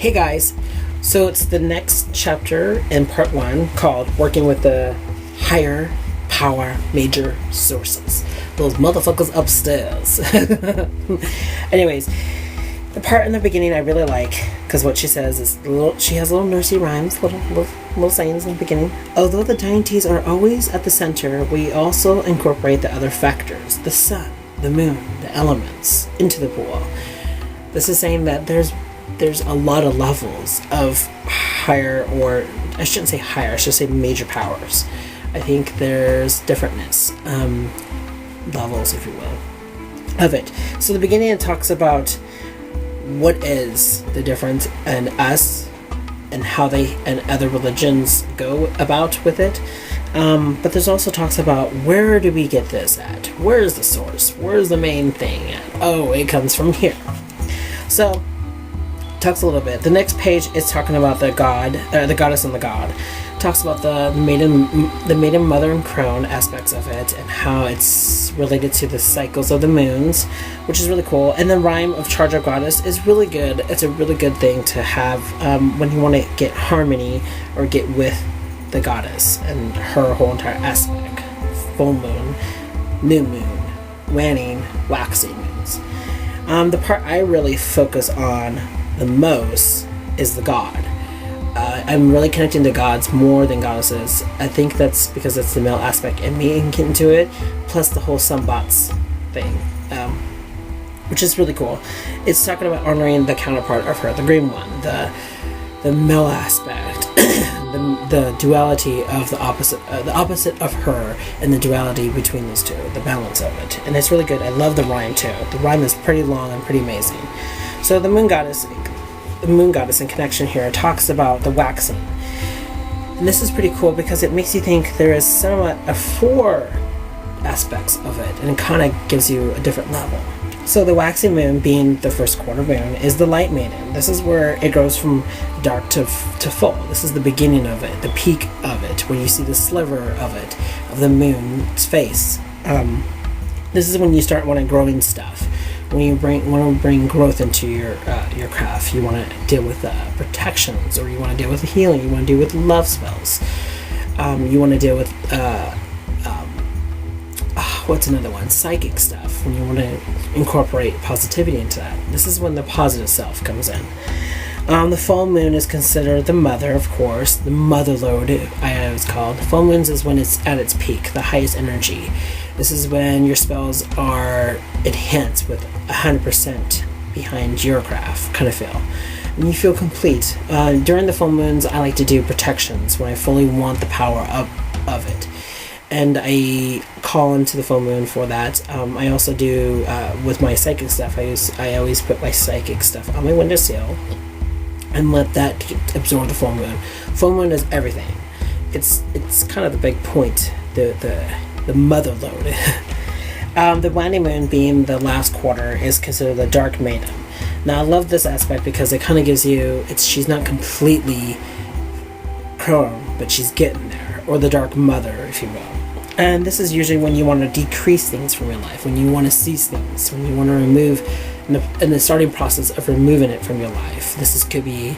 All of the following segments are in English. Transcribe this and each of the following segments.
Hey guys, so it's the next chapter in part 1 called Working with the Higher Power Major Sources. Those motherfuckers upstairs. Anyways, the part in the beginning I really like, because what she says is, she has little nursery rhymes, little sayings in the beginning. Although the deities are always at the center, we also incorporate the other factors, the sun, the moon, the elements, into the pool. This is saying that there's a lot of levels of higher, or I shouldn't say higher, I should say major powers. I think there's differentness, levels, if you will, of it. So the beginning it talks about what is the difference in us and how they and other religions go about with it. But there's also talks about where do we get this at? Where is the source? Where's the main thing at? Oh, it comes from here. So talks a little bit. The next page is talking about the goddess and the god. Talks about the maiden, mother, and crone aspects of it, and how it's related to the cycles of the moons, which is really cool. And the rhyme of charge of goddess is really good. It's a really good thing to have when you want to get harmony or get with the goddess and her whole entire aspect. Full moon, new moon, waning, waxing moons. The part I really focus on the most is the god. I'm really connecting to gods more than goddesses. I think that's because it's the male aspect in me and getting to it, plus the whole sunbots thing, which is really cool. It's talking about honoring the counterpart of her, the green one, the male aspect, the duality of the opposite of her, and the duality between those two, the balance of it. And it's really good. I love the rhyme too. The rhyme is pretty long and pretty amazing. So the moon goddess in connection here talks about the waxing. And this is pretty cool because it makes you think there is somewhat of 4 aspects of it, and it kind of gives you a different level. So the waxing moon, being the first quarter moon, is the light maiden. This is where it goes from dark to full. This is the beginning of it, the peak of it, where you see the sliver of it, of the moon's face. This is when you start wanting growing stuff. When you want to bring growth into your craft, you want to deal with protections, or you want to deal with healing, you want to deal with love spells, you want to deal with what's another one? Psychic stuff. When you want to incorporate positivity into that, this is when the positive self comes in. The full moon is considered the mother, of course, the mother lode. I always called. Full moons is when it's at its peak, the highest energy. This is when your spells are enhanced with 100% behind your craft, kind of feel. And you feel complete. During the full moons, I like to do protections when I fully want the power of it. And I call into the full moon for that. I also do, with my psychic stuff, I always put my psychic stuff on my windowsill and let that absorb the full moon. Full moon is everything. It's kind of the big point, the mother lode. The waning moon, being the last quarter, is considered the dark maiden. Now I love this aspect because it kind of gives you, she's not completely crone, but she's getting there, or the dark mother, if you will. And this is usually when you want to decrease things from your life, when you want to cease things, when you want to remove, in the starting process of removing it from your life. Could be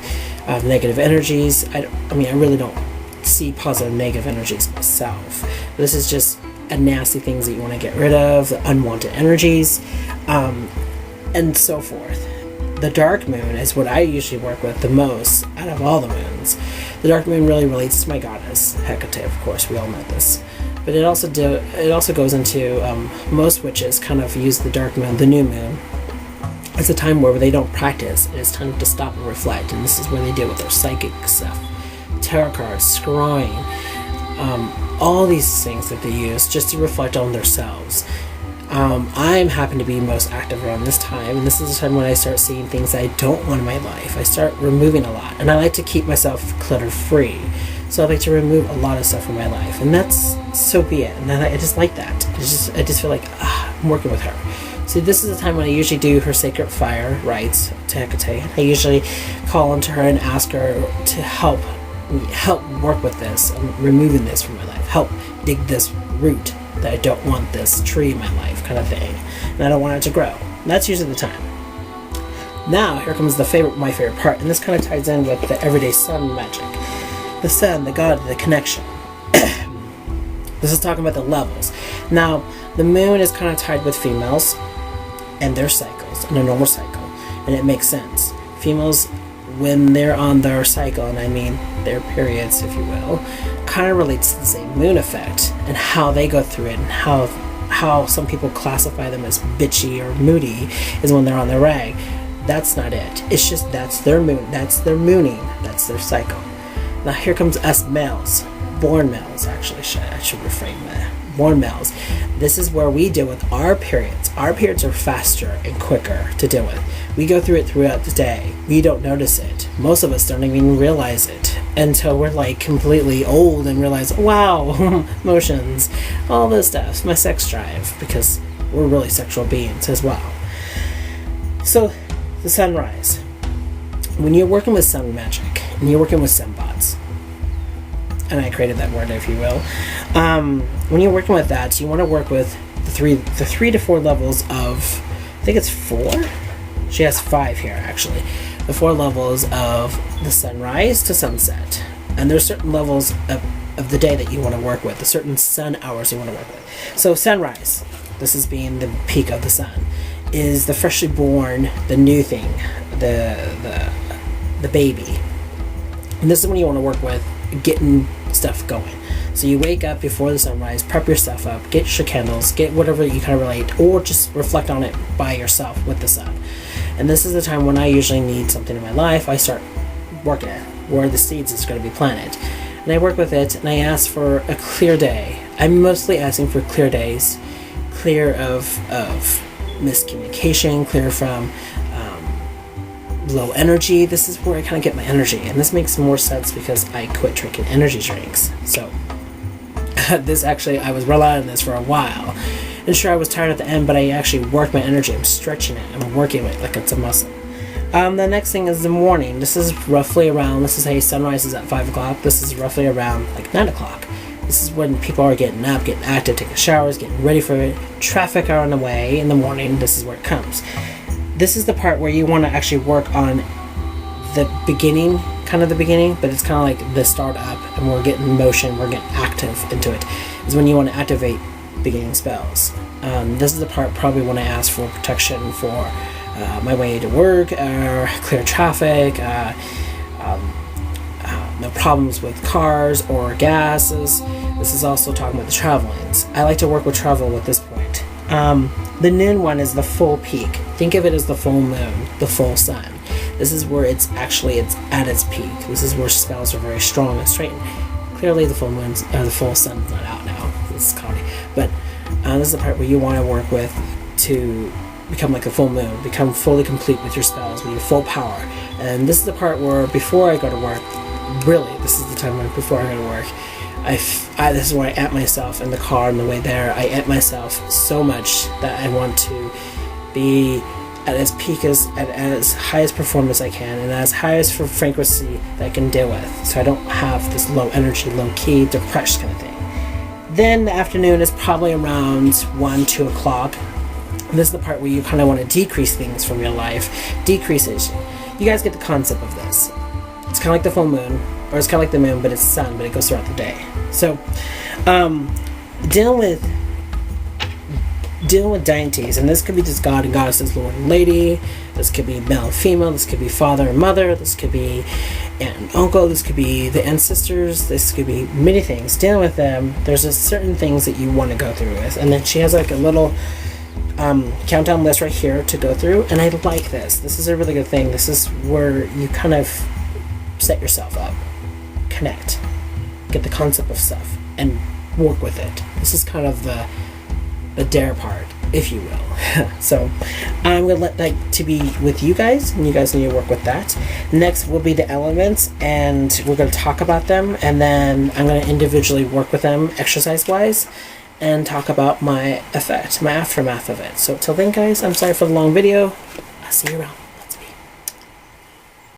negative energies. I really don't see positive negative energies myself. This is just nasty things that you want to get rid of, the unwanted energies, and so forth. The dark moon is what I usually work with the most out of all the moons. The dark moon really relates to my goddess, Hecate, of course, we all know this. But it also goes into, most witches kind of use the dark moon, the new moon, as a time where they don't practice. It's time to stop and reflect, and this is where they deal with their psychic stuff. Tarot cards, scrying, all these things that they use just to reflect on themselves. I'm happen to be most active around this time, and this is the time when I start seeing things I don't want in my life. I start removing a lot, and I like to keep myself clutter free. So I like to remove a lot of stuff from my life, and that's so be it. And then I just like that. I just feel like I'm working with her. So this is the time when I usually do her sacred fire rites to Hecate. I usually call onto her and ask her to help work with this, removing this from my life. Help dig this root that I don't want this tree in my life, kind of thing. And I don't want it to grow. And that's usually the time. Now, here comes my favorite part, and this kind of ties in with the everyday sun magic. The sun, the god, the connection. This is talking about the levels. Now, the moon is kind of tied with females and their cycles, and a normal cycle, and it makes sense. Females, when they're on their cycle, and I mean their periods, if you will, kind of relates to the same moon effect, and how they go through it, and how some people classify them as bitchy or moody is when they're on their rag. That's not it. It's just that's their moon, that's their mooning, that's their cycle. Now here comes us males, born males actually, I should reframe that. Born males. This is where we deal with our periods. Our periods are faster and quicker to deal with. We go through it throughout the day. We don't notice it. Most of us don't even realize it until we're like completely old and realize, wow, emotions, all this stuff, my sex drive, because we're really sexual beings as well. So, the sunrise. When you're working with sun magic, and you're working with sunbots, and I created that word, if you will. When you're working with that, you want to work with the 3 to 4 levels of, I think it's 4? She has 5 here, actually. The 4 levels of the sunrise to sunset. And there's certain levels of the day that you want to work with, the certain sun hours you want to work with. So sunrise, this is being the peak of the sun, is the freshly born, the new thing, the baby. And this is when you want to work with getting stuff going. So you wake up before the sunrise, prep yourself up, get your candles, get whatever you kind of relate, or just reflect on it by yourself with the sun. And this is the time when I usually need something in my life. I start working at where the seeds is going to be planted. And I work with it, and I ask for a clear day. I'm mostly asking for clear days, clear of miscommunication, clear from low energy. This is where I kind of get my energy, and this makes more sense because I quit drinking energy drinks. So this actually, I was relying on this for a while, and sure, I was tired at the end, but I actually work my energy. I'm stretching it, I'm working it like it's a muscle. The next thing is the morning. This is roughly around, this is how sunrise is at 5 o'clock. This is roughly around like 9 o'clock. This is when people are getting up, getting active, taking showers, getting ready for it. Traffic are on the way in the morning. This is where it comes. This is the part where you want to actually work on the beginning, kind of the beginning, but it's kind of like the start up, and we're getting motion, we're getting active into it, is when you want to activate beginning spells. This is the part probably when I ask for protection for my way to work, clear traffic, no problems with cars or gases. This is also talking about the travel lanes. I like to work with travel at this point. The noon one is the full peak. Think of it as the full moon, the full sun. This is where it's at its peak. This is where spells are very strong and straight. Clearly the full moon's, the full sun's not out now. This is comedy. But this is the part where you want to work with to become like a full moon, become fully complete with your spells, with your full power. And this is the part where before I go to work, really, this is the time when before I go to work, this is where I amp myself in the car on the way there. I amp myself so much that I want to be at as peak at as highest performance I can, and as highest for frequency that I can deal with, so I don't have this low energy, low key, depressed kind of thing. Then the afternoon is probably around 1-2 o'clock. And this is the part where you kind of want to decrease things from your life. Decreases. You guys get the concept of this. It's kind of like the full moon, or it's kind of like the moon, but it's sun, but it goes throughout the day. So, dealing with deities, and this could be just God and goddesses, Lord and Lady. This could be male and female. This could be father and mother. This could be aunt and uncle. This could be the ancestors. This could be many things. Dealing with them, there's just certain things that you want to go through with, and then she has like a little countdown list right here to go through, and I like this. This is a really good thing. This is where you kind of set yourself up, connect, get the concept of stuff, and work with it. This is kind of the dare part, if you will. So I'm going to let that to be with you guys, and you guys need to work with that. Next will be the elements, and we're going to talk about them, and then I'm going to individually work with them exercise-wise, and talk about my effect, my aftermath of it. So till then, guys, I'm sorry for the long video. I'll see you around.